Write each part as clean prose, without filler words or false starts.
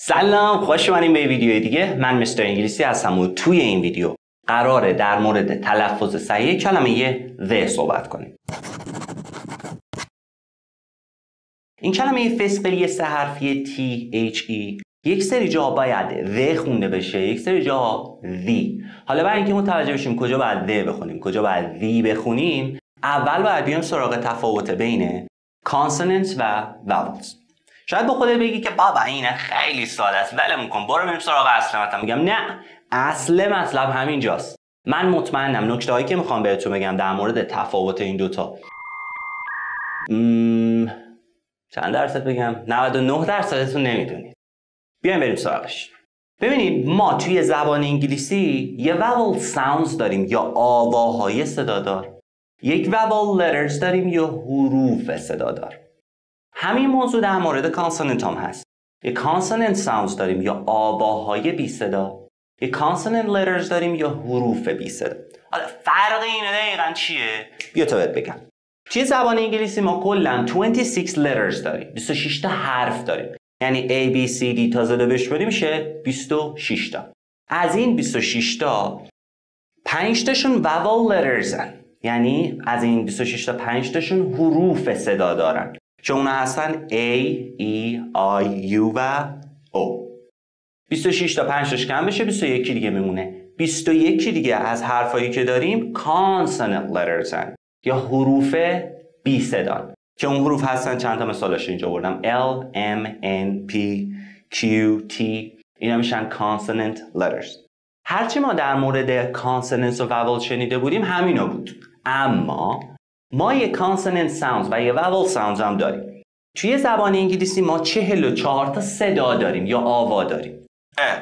سلام، خوش اومدین به ویدیوی دیگه. من مستر انگلیسی هستم و توی این ویدیو قراره در مورد تلفظ صحیح کلمه the صحبت کنیم. این کلمه فسقلی سه حرفی THE یک سری جا باید the خونده بشه، یک سری جا the. حالا برای اینکه متوجه بشیم کجا باید the بخونیم، کجا باید the بخونیم، اول باید بیایم سراغ تفاوت بین consonants و vowels. شاید با خودت بگی که بابا این خیلی ساده است، ولمون کن، برو بریم سراغ اصل مطلب. میگم نه، اصل مطلب همینجاست. من مطمئنم نکته هایی که میخوام بهتون بگم در مورد تفاوت این دوتا چند درصد بگم؟ 99% نمیدونید. بیایم بریم سراغش. ببینید ما توی زبان انگلیسی یه vowel sounds داریم یا آواهای صدادار، یک vowel letters داریم یا حروف صدادار. همین موضوع در مورد کانسوننت هم هست. یک کانسوننت ساوندز داریم یا آواهای بی صدا، یک کانسوننت لترز داریم یا حروف بی صدا. حالا فرق اینا دقیقاً چیه؟ بیا تا بهت بگم. توی زبان انگلیسی ما کلاً 26 letters داریم، 26 تا حرف داریم. یعنی A B C D تا زده بشماری میشه 26 تا. از این 26 تا 5 تاشون vowel letters هن. یعنی از این 26 تا 5 تاشون حروف صدا دارن که اونا هستن A, E, I, U و O. 26 تا 5 تاش کم بشه 21 دیگه میمونه. 21 دیگه از حرفایی که داریم consonant letters هن یا حروف بی صدان که اون حروف هستن. چند تا مثالش اینجا بردم. L, M, N, P, Q, T. اینا میشن consonant letters. هرچی ما در مورد consonants و vowel شنیده بودیم همینا بود، اما ما یه consonant sounds و یه vowel sounds هم داریم. توی زبان انگلیسی ما 44 تا صدا داریم یا آوا داریم.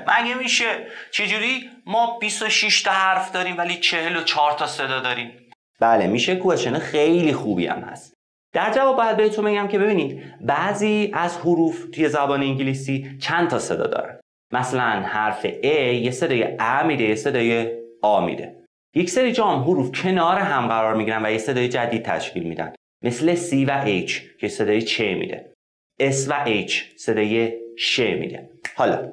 مگه میشه؟ چجوری ما 26 تا حرف داریم ولی 44 تا صدا داریم؟ بله میشه. کوشن خیلی خوبی هم هست. در جواب باید بهتون بگم که ببینید بعضی از حروف توی زبان انگلیسی چند تا صدا دارن. مثلا حرف A یه صدای ا میده، یه صدای آ میده. یک سری جا هم حروف کنار هم قرار میگیرن و یه صدای جدید تشکیل میدن، مثل C و H که صدای چ میده، S و H صدای ش میده. حالا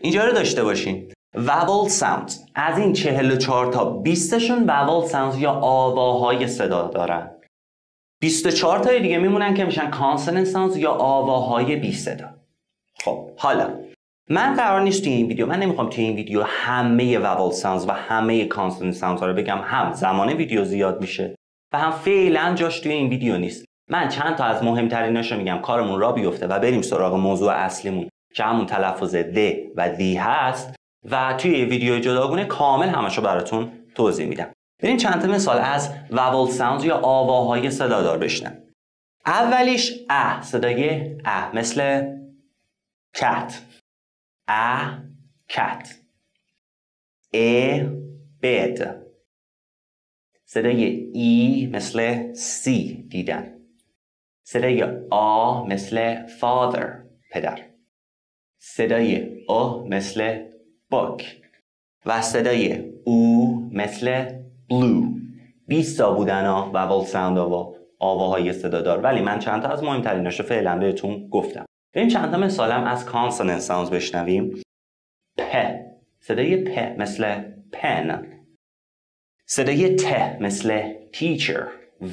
اینجا رو داشته باشین vowel sounds. از این 44 تا 20 شون vowel sounds یا آواهای صدا دارن. 24 تای دیگه میمونن که میشن consonant sounds یا آواهای بی صدا. خب حالا من قرار نیست توی این ویدیو، من نمیخوام توی این ویدیو همه vowel sounds و همه consonant sounds ها رو بگم، هم زمان ویدیو زیاد میشه و هم فعلا جاش توی این ویدیو نیست. من چند تا از مهمتریناشو میگم کارمون را بیفته و بریم سراغ موضوع اصلیمون که همون تلفظ the و the هست و توی یه ویدیو جداگونه کامل همشو براتون توضیح میدم. بریم چند تا مثال از vowel sounds یا آواهای صدادار بشنویم. اولیش صدای مثل cat. cat. bed. صدای مثل C دیدن. صدای مثل father پدر. صدای مثل book و صدای مثل blue. 20 تا بودن vowel sound و آواهای صدادار، ولی من چند تا از مهمتریناشو فعلا بهتون گفتم. بریم چند تا مثالم از consonant sounds بشنویم. پ. صدای پ مثل pen. صدای ت مثل teacher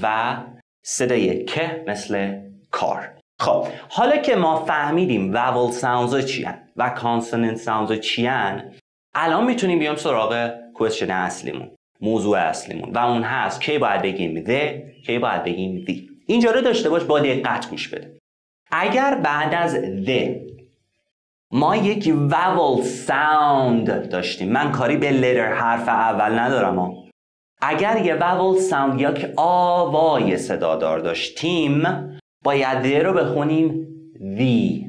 و صدای ک مثل car. خب حالا که ما فهمیدیم vowel sounds چی هن و consonant sounds چی هن، الان میتونیم بیام سراغ question اصلیمون، موضوع اصلیمون، و اون هست کی باید بگیم the، کی باید بگیم the. اینجا رو داشته باش، با دقت گوش بده. اگر بعد از the ما یک vowel sound داشتیم، من کاری به letter حرف اول ندارم اگر یه vowel sound یا که آوای صدادار داشتیم باید the رو بخونیم the.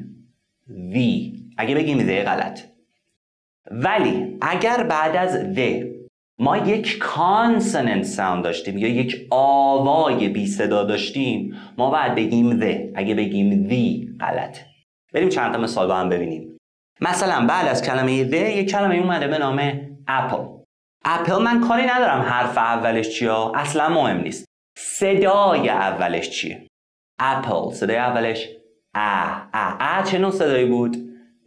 اگه بگیم the غلط. ولی اگر بعد از the ما یک consonant sound داشتیم یا یک آوای بی صدا داشتیم ما باید بگیم the. اگه بگیم the غلط. بریم چند تا مثال با هم ببینیم. مثلا بعد از کلمه the یک کلمه اومده به نام apple. من کاری ندارم حرف اولش چیه، اصلا مهم نیست. صدای اولش چیه؟ apple صدای اولش چه نوع صدایی بود؟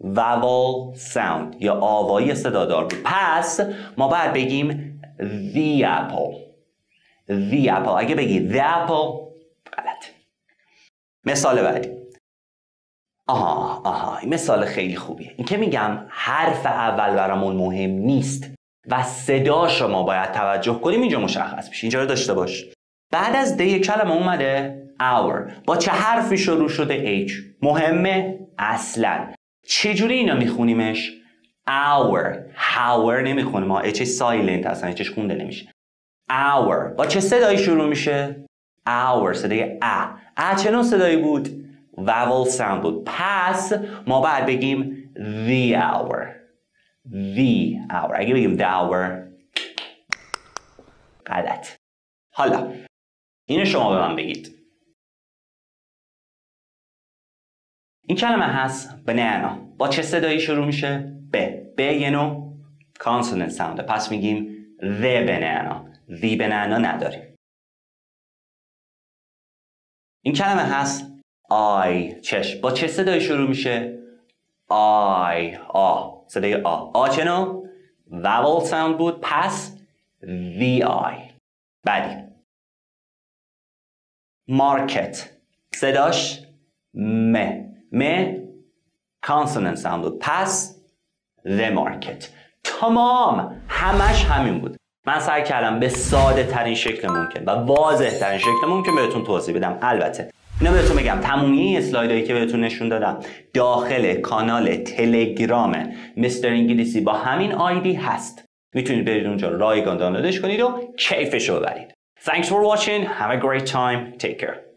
vowel sound یا آوایی صدادار بود. پس ما باید بگیم the apple. the apple. اگه بگی the apple غلط. مثال بعدی. این مثال خیلی خوبیه. این که میگم حرف اول برامون مهم نیست و صداش رو ما باید توجه کنیم، اینجا مشخص میشه. اینجا رو داشته باش. بعد از دی کلمه اومده our. با چه حرفی شروع شده؟ H. مهمه؟ اصلا. چجوری اینا میخونیمش؟ our نمیخونیم ما. H سایلنت اصلا Hش خونده نمیشه. our. با چه صدایی شروع میشه؟ our. صدای چه نوع صدایی بود؟ vowel sound بود. پس ما باید بگیم the hour. the hour. اگه بگیم the hour غلط. حالا اینو شما به من بگید. این کلمه هست banana. با چه صدایی شروع میشه؟ ب یه نوع consonant sound. پس میگیم the banana. the banana نداریم. این کلمه هست I. چشم. با چه صدایی شروع میشه؟ I. صدای چه نوع؟ vowel sound بود. پس the I. بعدی market. صداش م consonant sound بود. پس the market. تمام همش همین بود. من سعی کردم به ساده ترین شکل ممکن و واضح ترین شکل ممکن بهتون توضیح بدم. البته اینا بهتون بگم تمامی اسلایدایی که بهتون نشون دادم داخل کانال تلگرام مستر انگلیسی با همین آیدی هست. میتونید برید اونجا رایگان دانلودش کنید و کیفشو ببرید. Thanks for watching. Have a great time. Take care.